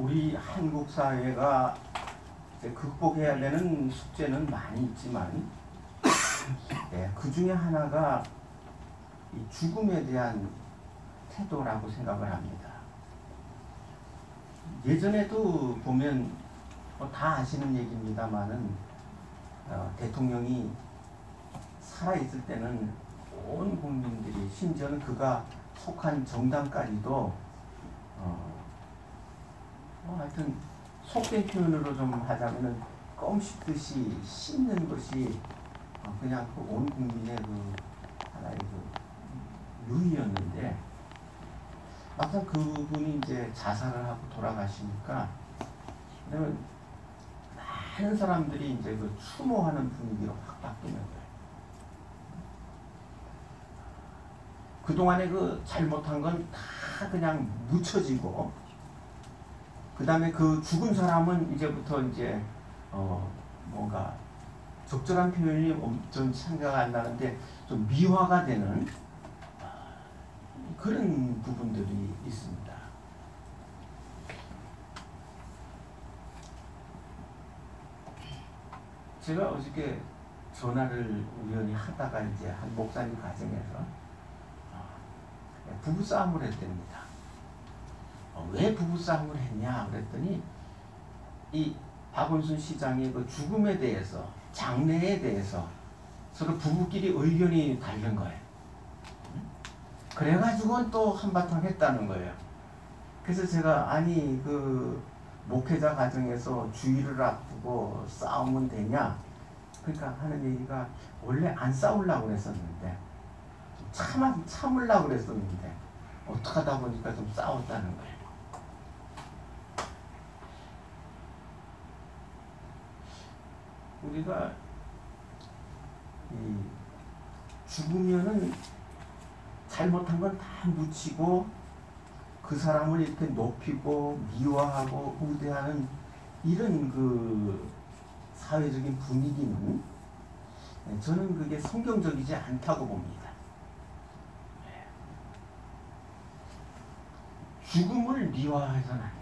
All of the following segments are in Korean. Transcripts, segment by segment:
우리 한국 사회가 이제 극복해야 되는 숙제는 많이 있지만 네, 그 중에 하나가 이 죽음에 대한 태도라고 생각을 합니다. 예전에도 보면 다 아시는 얘기입니다만은 대통령이 살아있을 때는 온 국민들이 심지어는 그가 속한 정당까지도 하여튼 속된 표현으로 좀 하자면은 껌 씹듯이 씹는 것이 그냥 그 온 국민의 그 하나의 그 유의였는데 막상 그분이 이제 자살을 하고 돌아가시니까 그러면 많은 사람들이 이제 그 추모하는 분위기로 확 바뀌는 거예요. 그동안에 그 잘못한 건 다 그냥 묻혀지고 그 다음에 그 죽은 사람은 이제부터 이제 뭔가 적절한 표현이 좀 생각 안 나는데 좀 미화가 되는 그런 부분들이 있습니다. 제가 어저께 전화를 우연히 하다가 이제 한 목사님 가정에서 부부싸움을 했답니다. 왜 부부싸움을 했냐 그랬더니 이 박원순 시장의 그 죽음에 대해서 장례에 대해서 서로 부부끼리 의견이 다른 거예요. 그래가지고 또 한바탕 했다는 거예요. 그래서 제가 아니 그 목회자 가정에서 주의를 앞두고 싸우면 되냐 그러니까 하는 얘기가 원래 안 싸우려고 그랬었는데 참으려고 그랬었는데 어떻게 하다 보니까 좀 싸웠다는 거예요. 우리가 죽으면은 잘못한 건 다 묻히고 그 사람을 이렇게 높이고 미화하고 우대하는 이런 그 사회적인 분위기는 저는 그게 성경적이지 않다고 봅니다. 죽음을 미화해서는 안 돼요.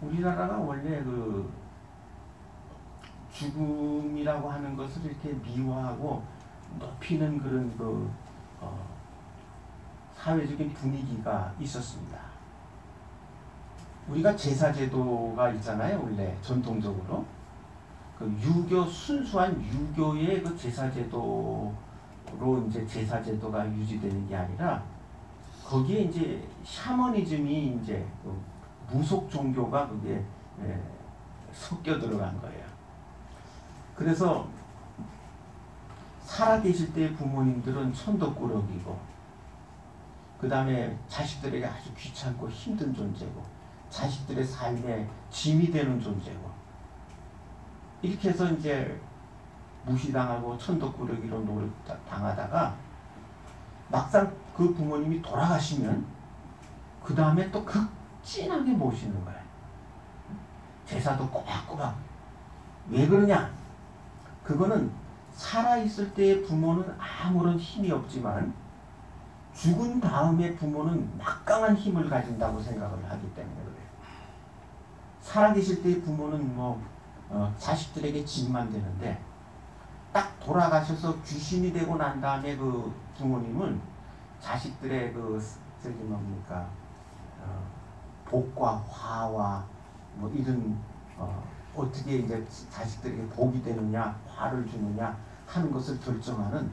우리나라가 원래 그 죽음이라고 하는 것을 이렇게 미화하고 높이는 그런 그 사회적인 분위기가 있었습니다. 우리가 제사제도가 있잖아요. 원래 전통적으로 그 유교 순수한 유교의 그 제사제도로 이제 제사제도가 유지되는 게 아니라 거기에 이제 샤머니즘이 이제 무속 종교가 그게 섞여 들어간 거예요. 그래서 살아계실 때의 부모님들은 천덕꾸러기고 그 다음에 자식들에게 아주 귀찮고 힘든 존재고 자식들의 삶에 짐이 되는 존재고 이렇게 해서 이제 무시당하고 천덕꾸러기로 노릇당하다가 막상 그 부모님이 돌아가시면 그 다음에 또 극진하게 모시는 거예요. 제사도 꼬박꼬박. 왜 그러냐? 그거는 살아있을 때의 부모는 아무런 힘이 없지만 죽은 다음에 부모는 막강한 힘을 가진다고 생각을 하기 때문에 그래요. 살아계실 때의 부모는 자식들에게 짐만 되는데 딱 돌아가셔서 귀신이 되고 난 다음에 그 부모님은 자식들의 복과 화와 이런 어떻게 이제 자식들에게 복이 되느냐 화를 주느냐 하는 것을 결정하는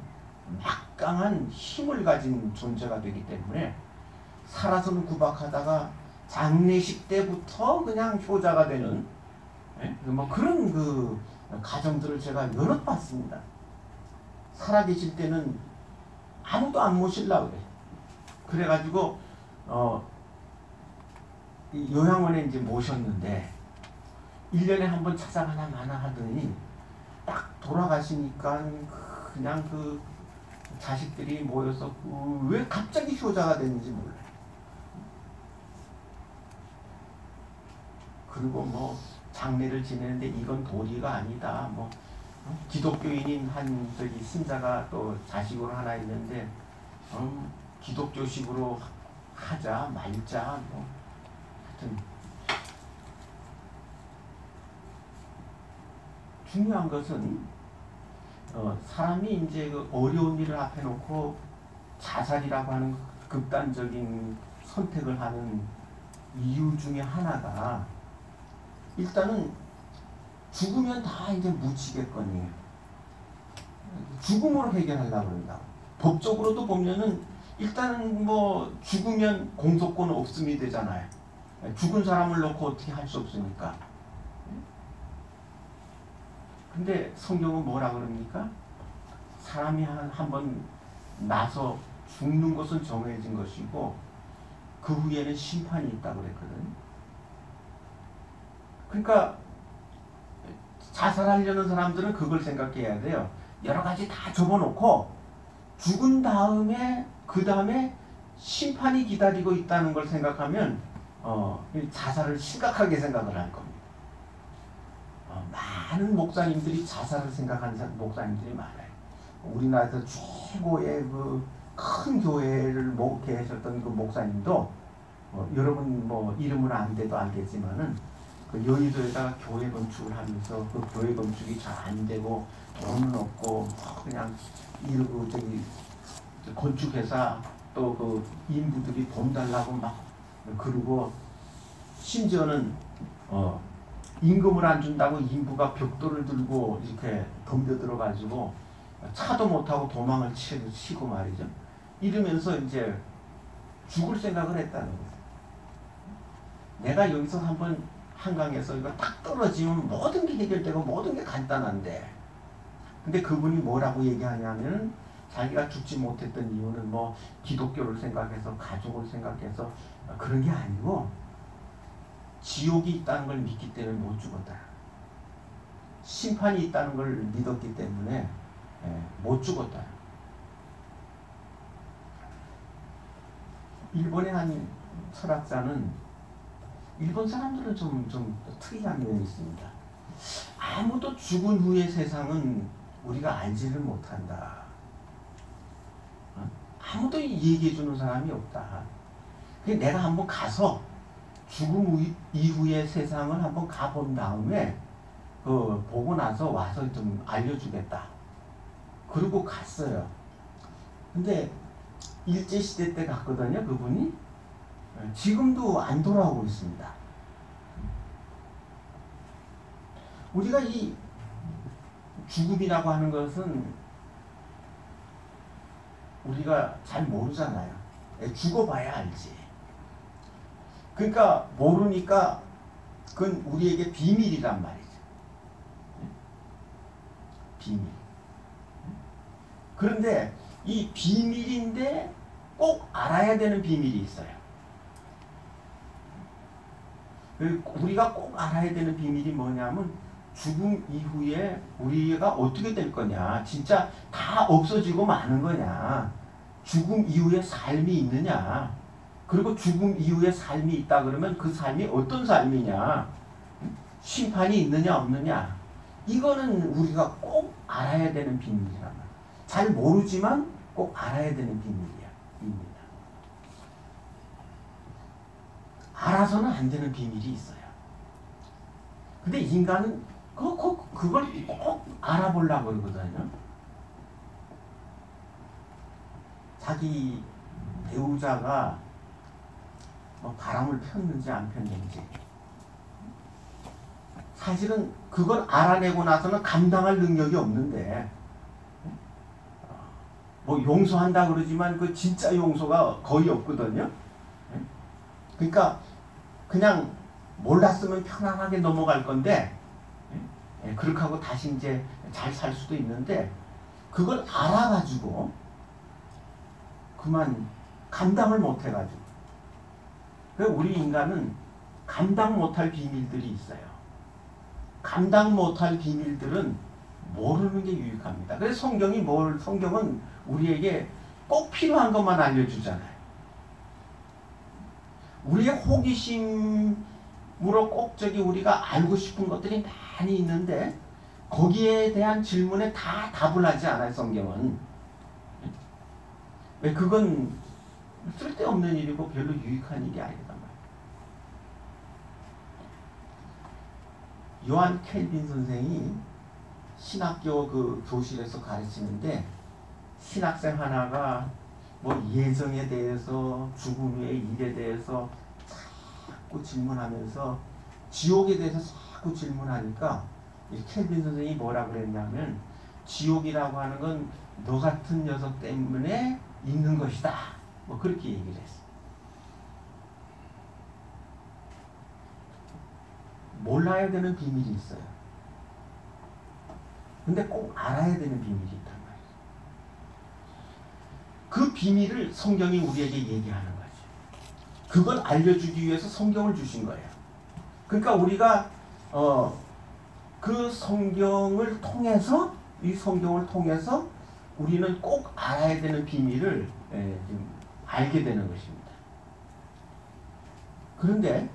막강한 힘을 가진 존재가 되기 때문에 살아서는 구박하다가 장례식 때부터 그냥 효자가 되는 그런 그 가정들을 제가 여럿 봤습니다. 살아계실 때는 아무도 안 모시려고 그래요. 그래가지고 요양원에 이제 모셨는데 1년에 한 번 찾아가나 마나 하더니 딱 돌아가시니까 그냥 그 자식들이 모여서 왜 갑자기 효자가 됐는지 몰라요. 그리고 장례를 지내는데 이건 도리가 아니다. 기독교인인 한 신자가 또 자식으로 하나 있는데 기독교식으로 하자 말자 뭐 하여튼 중요한 것은 사람이 이제 그 어려운 일을 앞에 놓고 자살이라고 하는 극단적인 선택을 하는 이유 중에 하나가 일단은 죽으면 다 이제 묻히겠거니 죽음으로 해결하려고 그런다. 법적으로도 보면은 일단은 뭐 죽으면 공소권 없음이 되잖아요. 죽은 사람을 놓고 어떻게 할 수 없으니까. 근데 성경은 뭐라 그럽니까? 사람이 한번 나서 죽는 것은 정해진 것이고 그 후에는 심판이 있다고 그랬거든. 그러니까 자살하려는 사람들은 그걸 생각해야 돼요. 여러 가지 다 접어놓고 죽은 다음에 그 다음에 심판이 기다리고 있다는 걸 생각하면 자살을 심각하게 생각을 할 겁니다. 많은 목사님들이 자살을 생각하는 목사님들이 많아요. 우리나라에서 최고의 그 큰 교회를 목회하셨던 그 목사님도 여러분 뭐 이름은 안 돼도 알겠지만은 그 여의도에다가 교회 건축을 하면서 그 교회 건축이 잘 안 되고 돈은 없고 그냥 이러고 저기 건축회사 또 그 인부들이 돈 달라고 막 그러고 심지어는 임금을 안 준다고 인부가 벽돌을 들고 이렇게 덤벼들어가지고 차도 못하고 도망을 치고 말이죠. 이러면서 이제 죽을 생각을 했다는 거예요. 내가 여기서 한번 한강에서 이거 딱 떨어지면 모든 게 해결되고 모든 게 간단한데 근데 그분이 뭐라고 얘기하냐면 자기가 죽지 못했던 이유는 뭐 기독교를 생각해서 가족을 생각해서 그런 게 아니고 지옥이 있다는 걸 믿기 때문에 못 죽었다. 심판이 있다는 걸 믿었기 때문에 못 죽었다. 일본의 한 철학자는 일본 사람들은 좀 특이한 면이 있습니다. 아무도 죽은 후의 세상은 우리가 알지를 못한다. 아무도 얘기해주는 사람이 없다. 내가 한번 가서 죽음 이후의 세상을 한번 가본 다음에 보고 나서 와서 좀 알려주겠다. 그러고 갔어요. 근데 일제시대 때 갔거든요. 그분이. 지금도 안 돌아오고 있습니다. 우리가 이 죽음이라고 하는 것은 우리가 잘 모르잖아요. 죽어봐야 알지. 그러니까 모르니까 그건 우리에게 비밀이란 말이죠. 비밀. 그런데 이 비밀인데 꼭 알아야 되는 비밀이 있어요. 우리가 꼭 알아야 되는 비밀이 뭐냐면 죽음 이후에 우리가 어떻게 될 거냐. 진짜 다 없어지고 마는 거냐. 죽음 이후에 삶이 있느냐. 그리고 죽음 이후에 삶이 있다 그러면 그 삶이 어떤 삶이냐. 심판이 있느냐 없느냐. 이거는 우리가 꼭 알아야 되는 비밀이란 말이야. 잘 모르지만 꼭 알아야 되는 비밀이야. 비밀이야. 알아서는 안 되는 비밀이 있어요. 근데 인간은 그걸 꼭 알아보려고 그러거든요. 자기 배우자가 바람을 폈는지 안 폈는지 사실은 그걸 알아내고 나서는 감당할 능력이 없는데 뭐 용서한다 그러지만 그 진짜 용서가 거의 없거든요. 그러니까 그냥 몰랐으면 편안하게 넘어갈 건데 그렇게 하고 다시 이제 잘 살 수도 있는데 그걸 알아가지고 그만 감당을 못 해가지고 우리 인간은 감당 못할 비밀들이 있어요. 감당 못할 비밀들은 모르는 게 유익합니다. 그래서 성경은 우리에게 꼭 필요한 것만 알려주잖아요. 우리의 호기심으로 꼭 우리가 알고 싶은 것들이 많이 있는데 거기에 대한 질문에 다 답을 하지 않아요. 성경은. 왜 그건 쓸데없는 일이고 별로 유익한 일이 아니단 말이에요. 요한 켈빈 선생이 신학교 그 교실에서 가르치는데 신학생 하나가 뭐 예정에 대해서 죽음 후의 일에 대해서 자꾸 질문하면서 지옥에 대해서 자꾸 질문하니까 이 켈빈 선생이 뭐라 그랬냐면 지옥이라고 하는 건 너 같은 녀석 때문에 있는 것이다. 뭐 그렇게 얘기를 했어. 몰라야 되는 비밀이 있어요. 근데 꼭 알아야 되는 비밀이 있단 말이에요. 그 비밀을 성경이 우리에게 얘기하는 거죠. 그걸 알려주기 위해서 성경을 주신 거예요. 그러니까 우리가 그 성경을 통해서 이 성경을 통해서 우리는 꼭 알아야 되는 비밀을 좀 알게 되는 것입니다. 그런데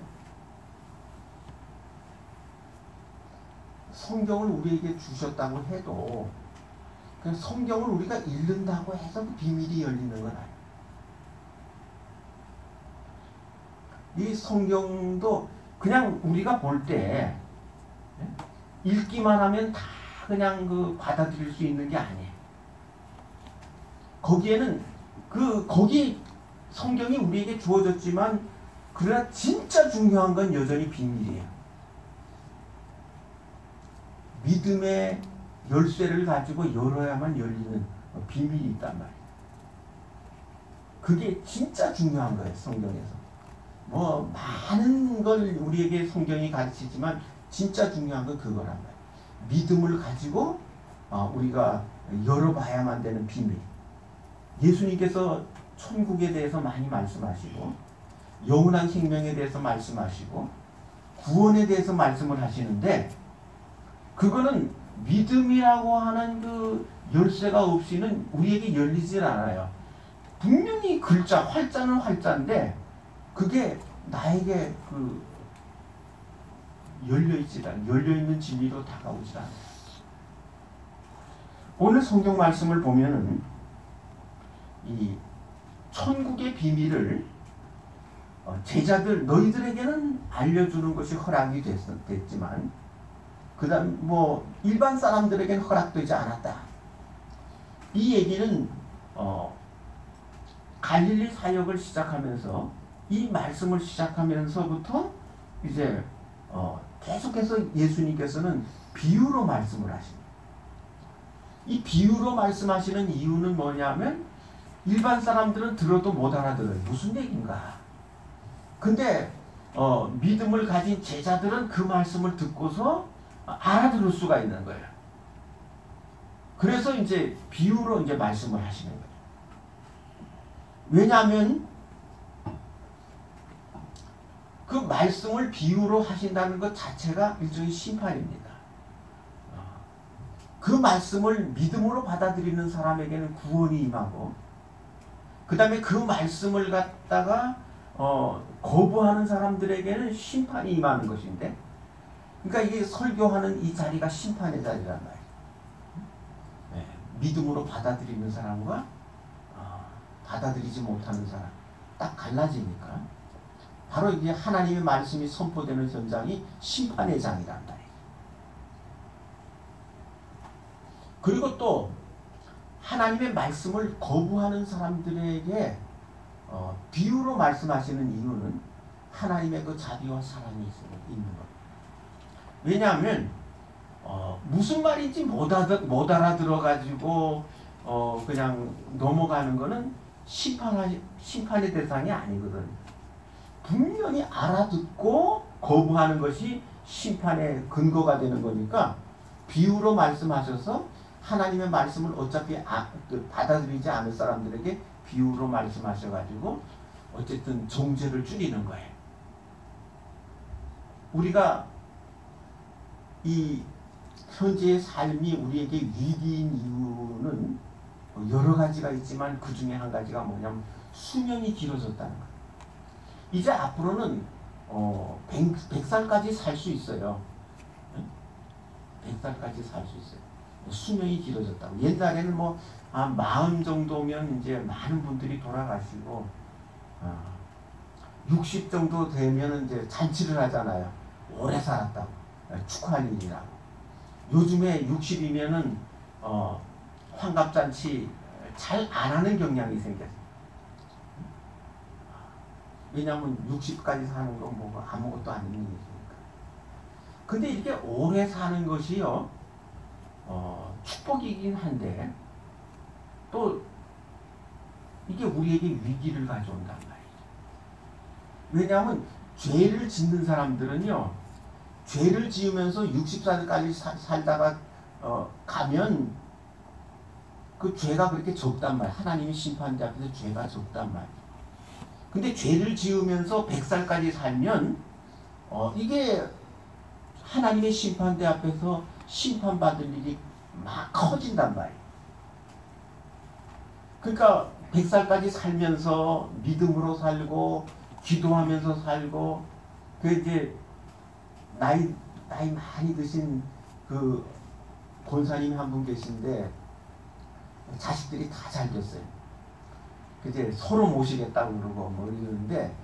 성경을 우리에게 주셨다고 해도 그냥 성경을 우리가 읽는다고 해서 그 비밀이 열리는 건 아니에요. 이 성경도 그냥 우리가 볼 때 읽기만 하면 다 그냥 그 받아들일 수 있는 게 아니에요. 거기에는 거기 성경이 우리에게 주어졌지만 그러나 진짜 중요한 건 여전히 비밀이에요. 믿음의 열쇠를 가지고 열어야만 열리는 비밀이 있단 말이에요. 그게 진짜 중요한 거예요. 성경에서. 뭐 많은 걸 우리에게 성경이 가르치지만 진짜 중요한 건 그거란 말이에요. 믿음을 가지고 우리가 열어봐야만 되는 비밀. 예수님께서 천국에 대해서 많이 말씀하시고 영원한 생명에 대해서 말씀하시고 구원에 대해서 말씀을 하시는데 그거는 믿음이라고 하는 그 열쇠가 없이는 우리에게 열리질 않아요. 분명히 글자, 활자는 활자인데 그게 나에게 열려있는 진리로 다가오질 않아요. 오늘 성경 말씀을 보면은 이 천국의 비밀을 제자들 너희들에게는 알려주는 것이 허락이 됐지만 그 다음 뭐 일반 사람들에게는 허락되지 않았다. 이 얘기는 갈릴리 사역을 시작하면서 이 말씀을 시작하면서부터 이제 계속해서 예수님께서는 비유로 말씀을 하십니다. 이 비유로 말씀하시는 이유는 뭐냐면 일반 사람들은 들어도 못 알아들어요. 무슨 얘기인가? 근데 믿음을 가진 제자들은 그 말씀을 듣고서 알아들을 수가 있는 거예요. 그래서 이제 비유로 이제 말씀을 하시는 거예요. 왜냐하면 그 말씀을 비유로 하신다는 것 자체가 일종의 심판입니다. 그 말씀을 믿음으로 받아들이는 사람에게는 구원이 임하고 그 다음에 그 말씀을 갖다가 거부하는 사람들에게는 심판이 임하는 것인데 그러니까 이게 설교하는 이 자리가 심판의 자리란 말이에요. 네, 믿음으로 받아들이는 사람과 받아들이지 못하는 사람 딱 갈라지니까 바로 이게 하나님의 말씀이 선포되는 현장이 심판의 장이란 말이에요. 그리고 또 하나님의 말씀을 거부하는 사람들에게 비유로 말씀하시는 이유는 하나님의 그 자비와 사랑이 있는 것. 왜냐하면 무슨 말인지 못 알아들어가지고 그냥 넘어가는 거는 심판의 대상이 아니거든. 분명히 알아듣고 거부하는 것이 심판의 근거가 되는 거니까 비유로 말씀하셔서 하나님의 말씀을 어차피 받아들이지 않을 사람들에게 비유로 말씀하셔가지고 어쨌든 정죄를 줄이는 거예요. 우리가 이 현재의 삶이 우리에게 위기인 이유는 여러 가지가 있지만 그 중에 한 가지가 뭐냐면 수명이 길어졌다는 거예요. 이제 앞으로는 100살까지 살 수 있어요. 100살까지 살 수 있어요. 수명이 길어졌다고. 옛날에는 뭐 40 정도면 이제 많은 분들이 돌아가시고 60 정도 되면 이제 잔치를 하잖아요. 오래 살았다고 축하할 일이라고. 요즘에 60이면은 환갑잔치 잘 안 하는 경향이 생겼어요. 왜냐하면 60까지 사는 건 뭐 아무것도 아닌 일이니까. 근데 이렇게 오래 사는 것이요, 축복이긴 한데 또 이게 우리에게 위기를 가져온단 말이에요. 왜냐하면 죄를 짓는 사람들은요, 죄를 지으면서 60살까지 살다가 가면 그 죄가 그렇게 적단 말이에요. 하나님이 심판대 앞에서 죄가 적단 말이에요. 근데 죄를 지으면서 100살까지 살면 이게 하나님의 심판대 앞에서 심판받을 일이 막 커진단 말이에요. 그러니까 100살까지 살면서 믿음으로 살고 기도하면서 살고, 그 이제 나이 많이 드신 그 권사님이 한 분 계신데 자식들이 다 잘 됐어요. 이제 서로 모시겠다고 그러고 뭐 이러는데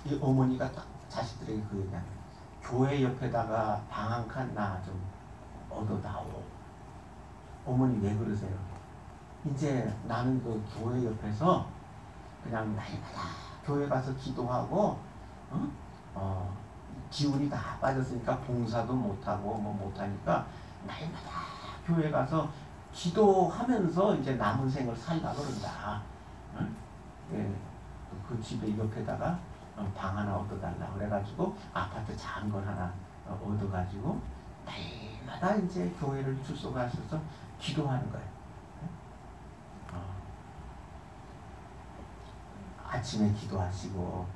이 어머니가 딱 자식들에게 그 얘기하는, 교회 옆에다가 방 한 칸 나 좀 얻어다오. 어머니 왜 그러세요? 이제 나는 그 교회 옆에서 그냥 날마다 교회 가서 기도하고 기운이 다 빠졌으니까 봉사도 못하고 뭐 못하니까 날마다 교회 가서 기도하면서 이제 남은 생을 살다 그런다. 예, 그 집에 옆에다가 방 하나 얻어달라 그래가지고 아파트 작은 걸 하나 얻어가지고 날마다 이제 교회를 출석하셔서 기도하는 거예요. 아침에 기도하시고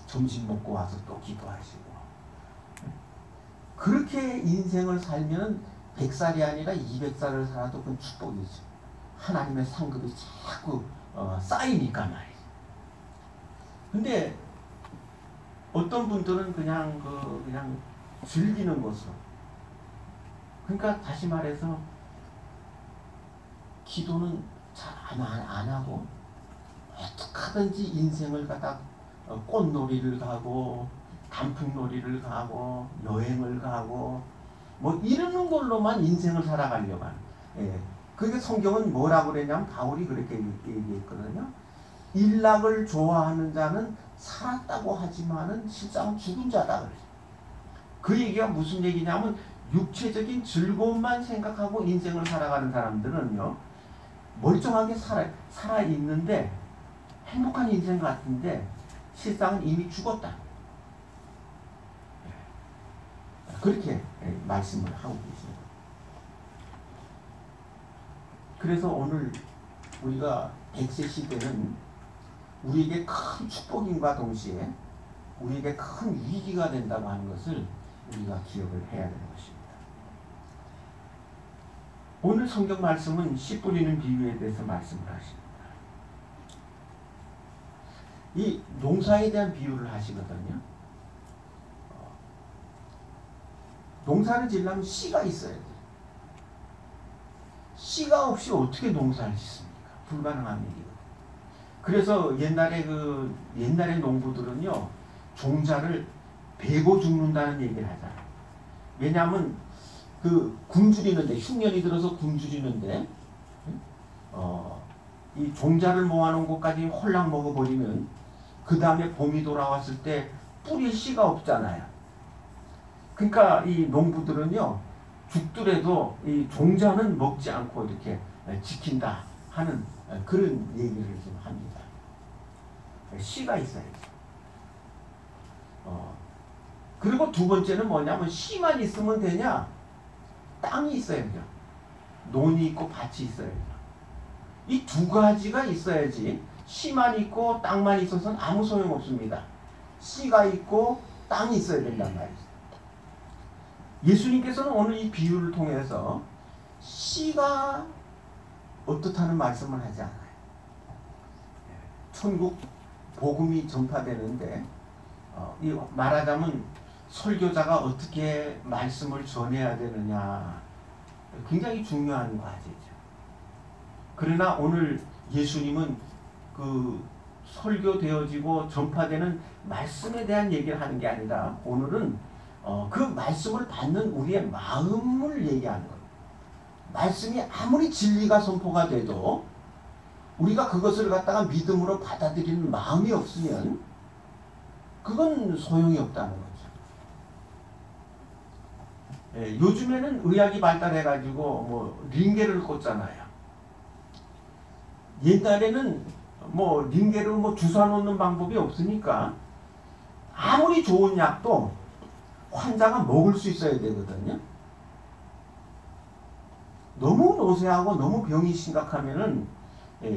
점심 먹고 와서 또 기도하시고, 그렇게 인생을 살면 100살이 아니라 200살을 살아도 그건 축복이죠. 하나님의 상급이 자꾸 쌓이니까 말이죠. 근데 어떤 분들은 그냥 즐기는 것으로, 그러니까 다시 말해서 기도는 잘 안 하고 어떻게 하든지 인생을 갖다 꽃놀이를 가고 단풍놀이를 가고 여행을 가고 뭐 이러는 걸로만 인생을 살아가려고 하는. 예. 그게 성경은 뭐라고 그랬냐면 바울이 그렇게 얘기했거든요. 일락을 좋아하는 자는 살았다고 하지만은 실상은 죽은 자다 그랬어요. 그 얘기가 무슨 얘기냐면 육체적인 즐거움만 생각하고 인생을 살아가는 사람들은요, 멀쩡하게 살아 있는데 행복한 인생 같은데 실상은 이미 죽었다. 그렇게 말씀을 하고 계십니다. 그래서 오늘 우리가 100세 시대는 우리에게 큰 축복임과 동시에 우리에게 큰 위기가 된다고 하는 것을 우리가 기억을 해야 되는 것입니다. 오늘 성경 말씀은 씨 뿌리는 비유에 대해서 말씀을 하십니다. 이 농사에 대한 비유를 하시거든요. 농사를 지으려면 씨가 있어야 돼요. 씨가 없이 어떻게 농사를 짓습니까? 불가능한 일이거든요. 그래서 옛날에 농부들은요, 종자를 베고 죽는다는 얘기를 하잖아요. 왜냐하면 그 굶주리는데, 흉년이 들어서 굶주리는데 이 종자를 모아놓은 곳까지 홀랑 먹어버리면 그 다음에 봄이 돌아왔을 때 뿌릴 씨가 없잖아요. 그러니까 이 농부들은요, 죽더라도 이 종자는 먹지 않고 이렇게 지킨다 하는 그런 얘기를 좀 합니다. 씨가 있어야죠. 그리고 두 번째는 뭐냐면 씨만 있으면 되냐? 땅이 있어야죠. 논이 있고 밭이 있어야죠. 이 두 가지가 있어야지, 씨만 있고 땅만 있어서는 아무 소용없습니다. 씨가 있고 땅이 있어야 된단 말이죠. 예수님께서는 오늘 이 비유를 통해서 씨가 어떻다는 말씀을 하지 않아요. 천국 복음이 전파되는데 이 말하자면 설교자가 어떻게 말씀을 전해야 되느냐, 굉장히 중요한 과제죠. 그러나 오늘 예수님은 그 설교되어지고 전파되는 말씀에 대한 얘기를 하는 게 아니라 오늘은 그 말씀을 받는 우리의 마음을 얘기하는 거예요. 말씀이 아무리 진리가 선포가 돼도 우리가 그것을 갖다가 믿음으로 받아들이는 마음이 없으면 그건 소용이 없다는 거죠. 예, 요즘에는 의학이 발달해가지고 뭐 링겔을 꽂잖아요. 옛날에는 뭐 링겔을 뭐 주사 놓는 방법이 없으니까 아무리 좋은 약도 환자가 먹을 수 있어야 되거든요. 너무 노쇠하고 너무 병이 심각하면은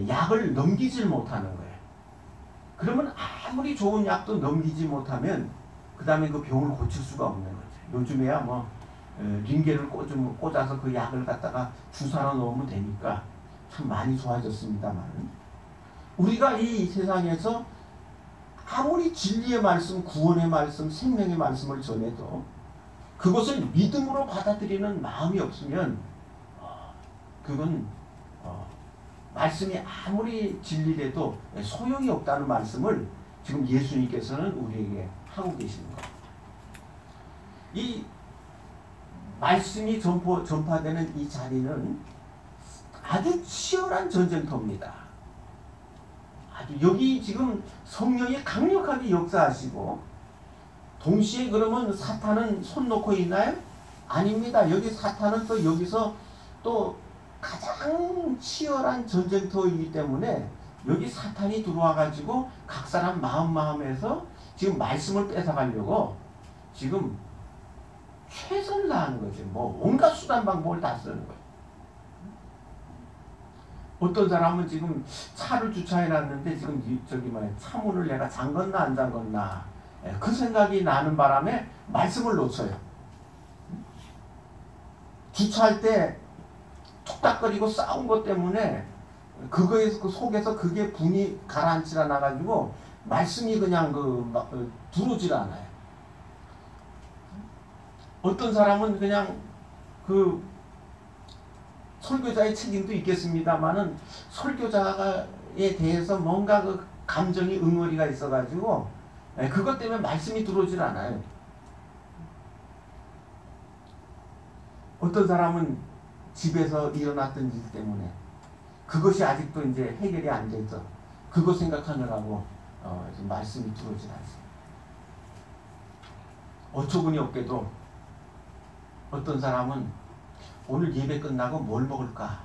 약을 넘기질 못하는 거예요. 그러면 아무리 좋은 약도 넘기지 못하면 그 다음에 그 병을 고칠 수가 없는 거죠. 요즘에야 뭐 링겔을 꽂아서 그 약을 갖다가 주사로 넣으면 되니까 참 많이 좋아졌습니다만, 우리가 이 세상에서 아무리 진리의 말씀, 구원의 말씀, 생명의 말씀을 전해도 그것을 믿음으로 받아들이는 마음이 없으면 그건 말씀이 아무리 진리래도 소용이 없다는 말씀을 지금 예수님께서는 우리에게 하고 계시는 거예요. 이 말씀이 전파되는 이 자리는 아주 치열한 전쟁터입니다. 아주 여기 지금 성령이 강력하게 역사하시고, 동시에 그러면 사탄은 손 놓고 있나요? 아닙니다. 여기 사탄은 또 여기서 또 가장 치열한 전쟁터이기 때문에 여기 사탄이 들어와가지고 각 사람 마음에서 지금 말씀을 뺏어가려고 지금 최선을 다하는 거죠. 뭐 온갖 수단 방법을 다 쓰는 거예요. 어떤 사람은 지금 차를 주차해놨는데 지금 저기 차문을 내가 잠궜나 안 잠궜나 그 생각이 나는 바람에 말씀을 놓쳐요. 주차할 때 툭닥거리고 싸운 것 때문에 그거에서 그 속에서 그게 분이 가라앉질 않아가지고 말씀이 그냥 들어오질 않아요. 어떤 사람은 그냥 그 설교자의 책임도 있겠습니다만은 설교자에 대해서 뭔가 그 감정이 응어리가 있어가지고 그것 때문에 말씀이 들어오질 않아요. 어떤 사람은 집에서 일어났던 일 때문에 그것이 아직도 이제 해결이 안 돼서 그거 생각하느라고 말씀이 들어오질 않습니다. 어처구니 없게도 어떤 사람은 오늘 예배 끝나고 뭘 먹을까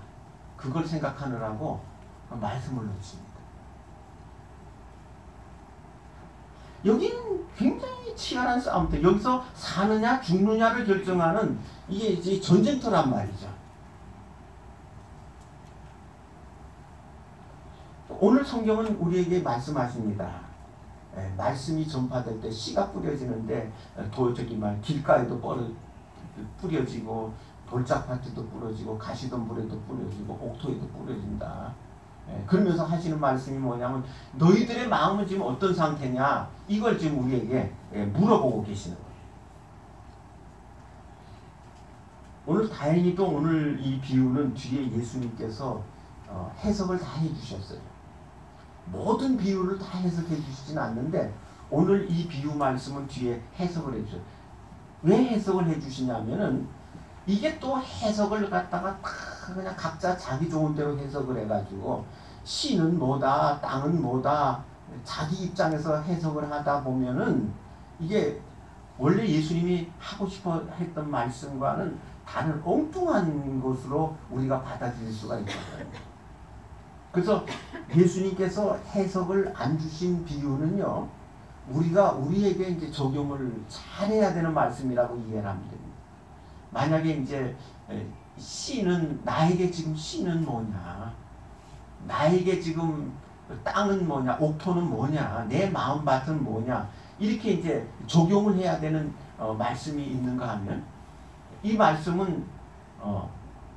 그걸 생각하느라고 말씀을 놓칩니다. 여기는 굉장히 치열한 싸움터, 여기서 사느냐 죽느냐를 결정하는 이게 이제 전쟁터란 말이죠. 오늘 성경은 우리에게 말씀하십니다. 말씀이 전파될 때 씨가 뿌려지는데 길가에도 뿌려지고 돌짝밭에도 뿌려지고 가시덤불에도 뿌려지고 옥토에도 뿌려진다. 그러면서 하시는 말씀이 뭐냐면 너희들의 마음은 지금 어떤 상태냐, 이걸 지금 우리에게 물어보고 계시는 거예요. 오늘 다행히도 오늘 이 비유는 뒤에 예수님께서 해석을 다 해주셨어요. 모든 비유를 다 해석해 주시지는 않는데 오늘 이 비유 말씀은 뒤에 해석을 해주셔요. 왜 해석을 해주시냐면은 이게 또 해석을 갖다가 그냥 각자 자기 좋은 대로 해석을 해가지고 씨는 뭐다, 땅은 뭐다, 자기 입장에서 해석을 하다 보면은 이게 원래 예수님이 하고 싶어 했던 말씀과는 다른 엉뚱한 것으로 우리가 받아들일 수가 있거든요. 그래서 예수님께서 해석을 안 주신 비유는요, 우리가 우리에게 이제 적용을 잘해야 되는 말씀이라고 이해를 하면 됩니다. 만약에 이제 씨는 나에게 지금 씨는 뭐냐, 나에게 지금 땅은 뭐냐, 옥토는 뭐냐, 내 마음밭은 뭐냐, 이렇게 이제 적용을 해야 되는 말씀이 있는가 하면 이 말씀은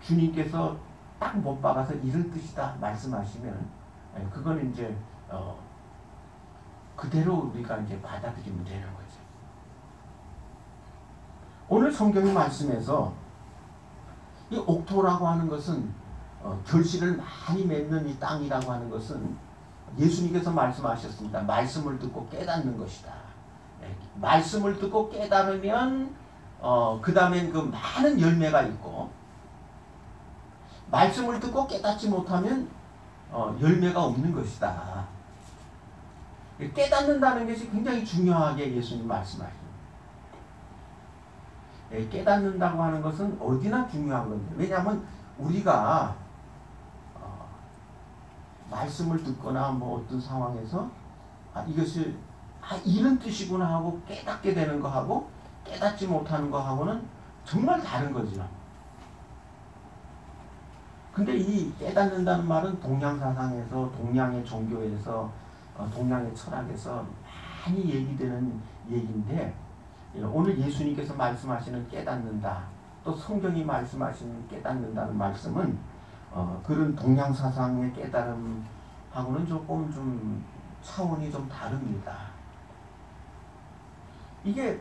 주님께서 딱 못 박아서 이런 뜻이다 말씀하시면 그건 이제 그대로 우리가 이제 받아들이면 되는 거죠. 오늘 성경의 말씀에서 이 옥토라고 하는 것은 결실을 많이 맺는 이 땅이라고 하는 것은 예수님께서 말씀하셨습니다. 말씀을 듣고 깨닫는 것이다. 말씀을 듣고 깨달으면 그 다음엔 그 많은 열매가 있고, 말씀을 듣고 깨닫지 못하면 열매가 없는 것이다. 깨닫는다는 것이 굉장히 중요하게 예수님 말씀하십니다. 깨닫는다고 하는 것은 어디나 중요한 건데, 왜냐하면 우리가 말씀을 듣거나 뭐 어떤 상황에서 이것이 이런 뜻이구나 하고 깨닫게 되는 거하고 깨닫지 못하는 거하고는 정말 다른 거죠. 근데 이 깨닫는다는 말은 동양사상에서, 동양의 종교에서, 동양의 철학에서 많이 얘기되는 얘기인데, 오늘 예수님께서 말씀하시는 깨닫는다, 또 성경이 말씀하시는 깨닫는다는 말씀은 그런 동양사상의 깨달음하고는 조금 좀 차원이 좀 다릅니다. 이게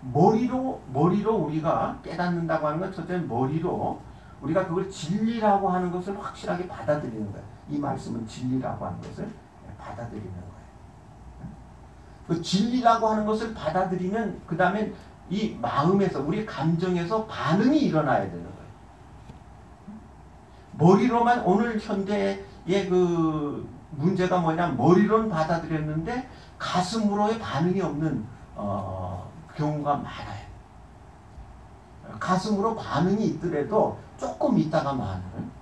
머리로 우리가 깨닫는다고 하는 건 첫째 머리로 우리가 그걸 진리라고 하는 것을 확실하게 받아들이는 거예요. 이 말씀은 진리라고 하는 것을 받아들이는 거예요. 그 진리라고 하는 것을 받아들이면 그 다음에 이 마음에서, 우리 감정에서 반응이 일어나야 되는 거예요. 머리로만, 오늘 현대의 그 문제가 뭐냐, 머리로는 받아들였는데 가슴으로의 반응이 없는 경우가 많아요. 가슴으로 반응이 있더라도 조금 있다가 많은.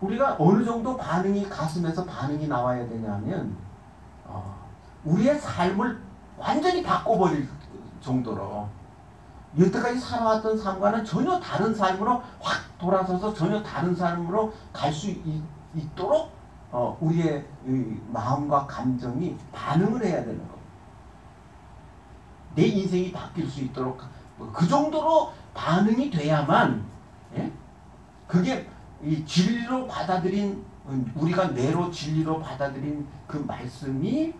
우리가 어느 정도 반응이, 가슴에서 반응이 나와야 되냐면 우리의 삶을 완전히 바꿔버릴 정도로, 여태까지 살아왔던 삶과는 전혀 다른 삶으로 확 돌아서서 전혀 다른 삶으로 갈 수 있도록 우리의 마음과 감정이 반응을 해야 되는 겁니다. 내 인생이 바뀔 수 있도록 그 정도로 반응이 돼야만, 그게 이 진리로 받아들인, 우리가 뇌로 진리로 받아들인 그 말씀이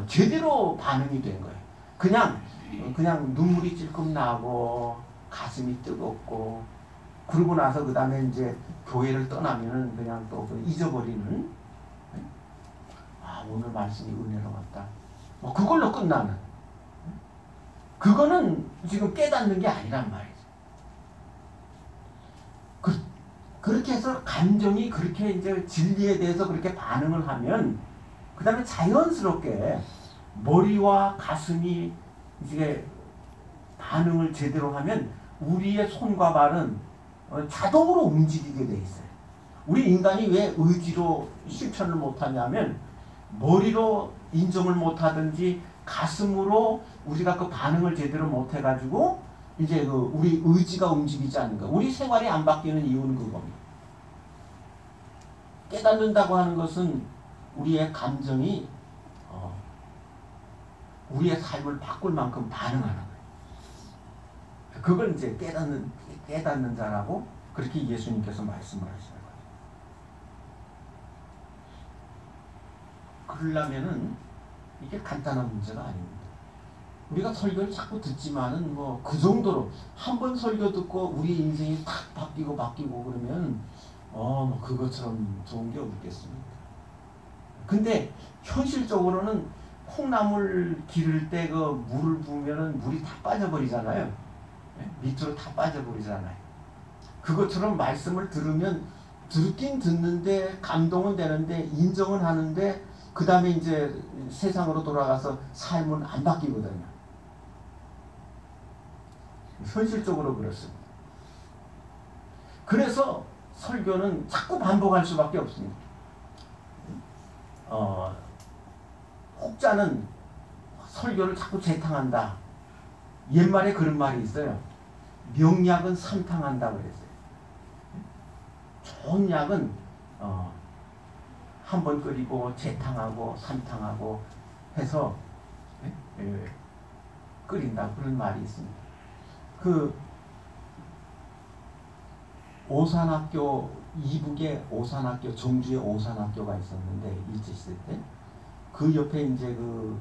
제대로 반응이 된 거예요. 그냥 눈물이 찔끔 나고 가슴이 뜨겁고, 그러고 나서 그 다음에 이제 교회를 떠나면은 그냥 또 잊어버리는, 오늘 말씀이 은혜로웠다, 뭐 그걸로 끝나는, 그거는 지금 깨닫는 게 아니란 말이죠. 그렇게 해서 감정이 그렇게 이제 진리에 대해서 그렇게 반응을 하면, 그 다음에 자연스럽게 머리와 가슴이 이제 반응을 제대로 하면 우리의 손과 발은 자동으로 움직이게 돼 있어요. 우리 인간이 왜 의지로 실천을 못하냐면, 머리로 인정을 못하든지 가슴으로 우리가 그 반응을 제대로 못해가지고 이제 우리 의지가 움직이지 않는 거. 우리 생활이 안 바뀌는 이유는 그겁니다. 깨닫는다고 하는 것은 우리의 감정이 우리의 삶을 바꿀 만큼 반응하는 거예요. 그걸 이제 깨닫는 자라고 그렇게 예수님께서 말씀을 하시는 거예요. 그러려면은 이게 간단한 문제가 아닙니다. 우리가 설교를 자꾸 듣지만은 뭐 그 정도로 한 번 설교 듣고 우리 인생이 탁 바뀌고 그러면 뭐 그것처럼 좋은 게 없겠습니까? 근데 현실적으로는 콩나물 기를 때 그 물을 부으면은 물이 다 빠져버리잖아요. 밑으로 다 빠져버리잖아요. 그것처럼 말씀을 들으면 듣긴 듣는데 감동은 되는데 인정은 하는데 그 다음에 이제 세상으로 돌아가서 삶은 안 바뀌거든요. 현실적으로 그렇습니다. 그래서 설교는 자꾸 반복할 수밖에 없습니다. 혹자는 설교를 자꾸 재탕한다. 옛말에 그런 말이 있어요. 명약은 삼탕한다 그랬어요. 좋은 약은 한 번 끓이고 재탕하고 삼탕하고 해서 끓인다, 그런 말이 있습니다. 그 오산학교, 이북에 오산학교, 정주에 오산학교가 있었는데 일제시대 때 그 옆에 이제 그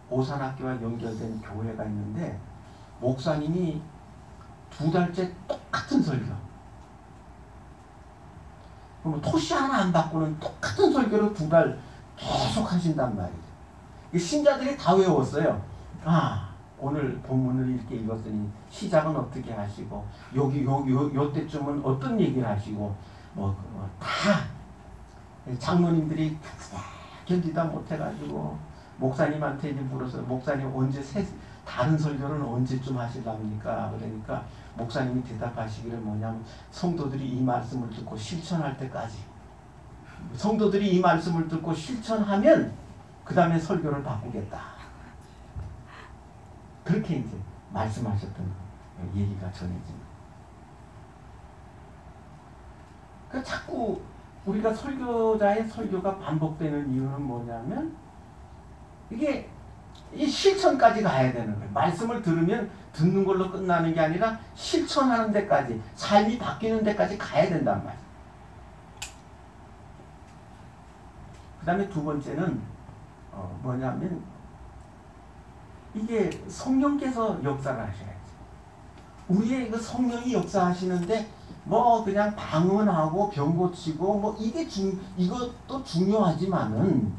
오산학교와 연결된 교회가 있는데 목사님이 2달째 똑같은 설교, 그러면 토시 하나 안 바꾸는 똑같은 설교를 2달 계속 하신단 말이죠. 신자들이 다 외웠어요. 오늘 본문을 이렇게 읽었으니 시작은 어떻게 하시고 요 때쯤은 어떤 얘기를 하시고 다 장로님들이 견디다 못해가지고 목사님한테 이제 물어서 목사님 다른 설교는 언제쯤 하실랍니까? 그러니까 목사님이 대답하시기를 뭐냐면 성도들이 이 말씀을 듣고 실천할 때까지, 성도들이 이 말씀을 듣고 실천하면 그 다음에 설교를 바꾸겠다. 그렇게 이제 말씀하셨던 얘기가 전해집니다. 그러니까 자꾸 우리가 설교자의 설교가 반복되는 이유는 뭐냐면 이게 이 실천까지 가야 되는 거예요. 말씀을 들으면 듣는 걸로 끝나는 게 아니라 실천하는 데까지, 삶이 바뀌는 데까지 가야 된단 말이에요. 그 다음에 2번째는 뭐냐면 이게 성령께서 역사를 하셔야지. 우리의 그 성령이 역사하시는데 그냥 방언하고 병 고치고 이것도 중요하지만은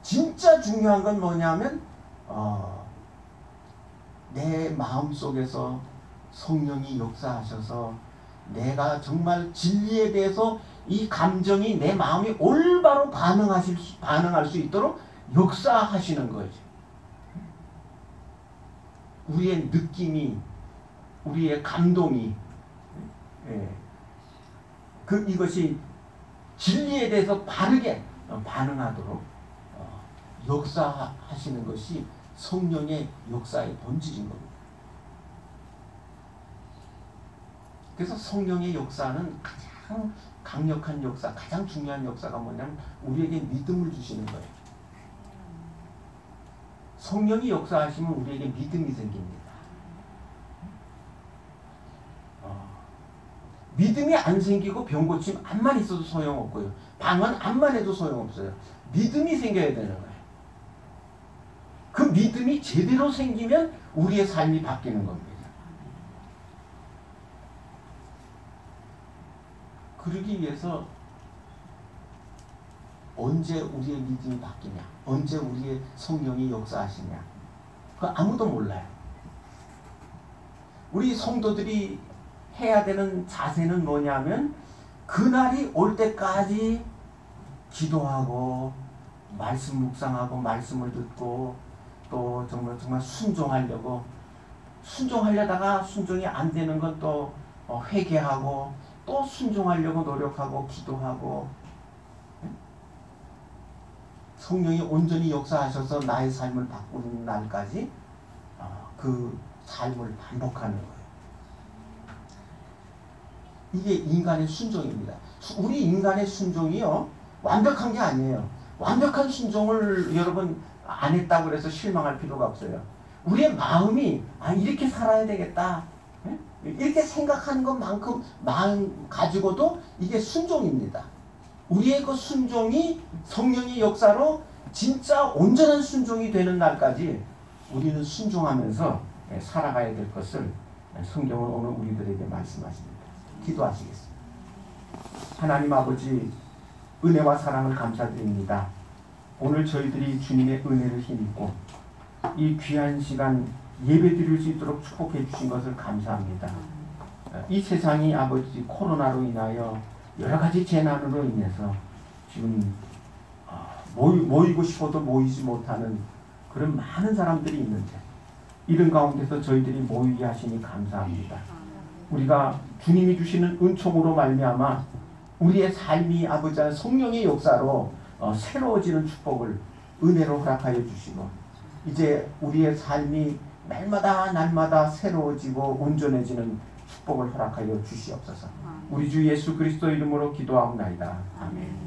진짜 중요한 건 뭐냐면 내 마음속에서 성령이 역사하셔서 내가 정말 진리에 대해서 이 감정이 내 마음이 올바로 반응할 수 있도록 역사하시는 거죠. 우리의 느낌이, 우리의 감동이, 이것이 진리에 대해서 바르게 반응하도록 역사하시는 것이 성령의 역사의 본질인 겁니다. 그래서 성령의 역사는 가장 강력한 역사, 가장 중요한 역사가 뭐냐면 우리에게 믿음을 주시는 거예요. 성령이 역사하시면 우리에게 믿음이 생깁니다. 믿음이 안 생기고 병 고침 암만 있어도 소용없고요. 방언 암만 해도 소용없어요. 믿음이 생겨야 되는 거예요. 그 믿음이 제대로 생기면 우리의 삶이 바뀌는 겁니다. 그러기 위해서 언제 우리의 믿음이 바뀌냐, 언제 우리의 성령이 역사하시냐, 그거 아무도 몰라요. 우리 성도들이 해야 되는 자세는 뭐냐면 그날이 올 때까지 기도하고 말씀 묵상하고 말씀을 듣고 또 정말 순종하려다가 순종이 안 되는 건 또 회개하고 또 순종하려고 노력하고 기도하고, 성령이 온전히 역사하셔서 나의 삶을 바꾸는 날까지 그 삶을 반복하는 거예요. 이게 인간의 순종입니다. 우리 인간의 순종이요, 완벽한 게 아니에요. 완벽한 순종을 여러분 안 했다고 해서 실망할 필요가 없어요. 우리의 마음이 이렇게 살아야 되겠다, 이렇게 생각하는 것만큼 마음 가지고도 이게 순종입니다. 우리의 그 순종이 성령의 역사로 진짜 온전한 순종이 되는 날까지 우리는 순종하면서 살아가야 될 것을 성경은 오늘 우리들에게 말씀하십니다. 기도하시겠습니다. 하나님 아버지, 은혜와 사랑을 감사드립니다. 오늘 저희들이 주님의 은혜를 힘입고 이 귀한 시간 예배드릴 수 있도록 축복해 주신 것을 감사합니다. 이 세상이 아버지 코로나로 인하여 여러 가지 재난으로 인해서 지금 모이고 싶어도 모이지 못하는 그런 많은 사람들이 있는데, 이런 가운데서 저희들이 모이게 하시니 감사합니다. 우리가 주님이 주시는 은총으로 말미암아 우리의 삶이 아버지 성령의 역사로 새로워지는 축복을 은혜로 허락하여 주시고, 이제 우리의 삶이 날마다 새로워지고 온전해지는 축복을 허락하여 주시옵소서. 우리 주 예수 그리스도 이름으로 기도하옵나이다. 아멘.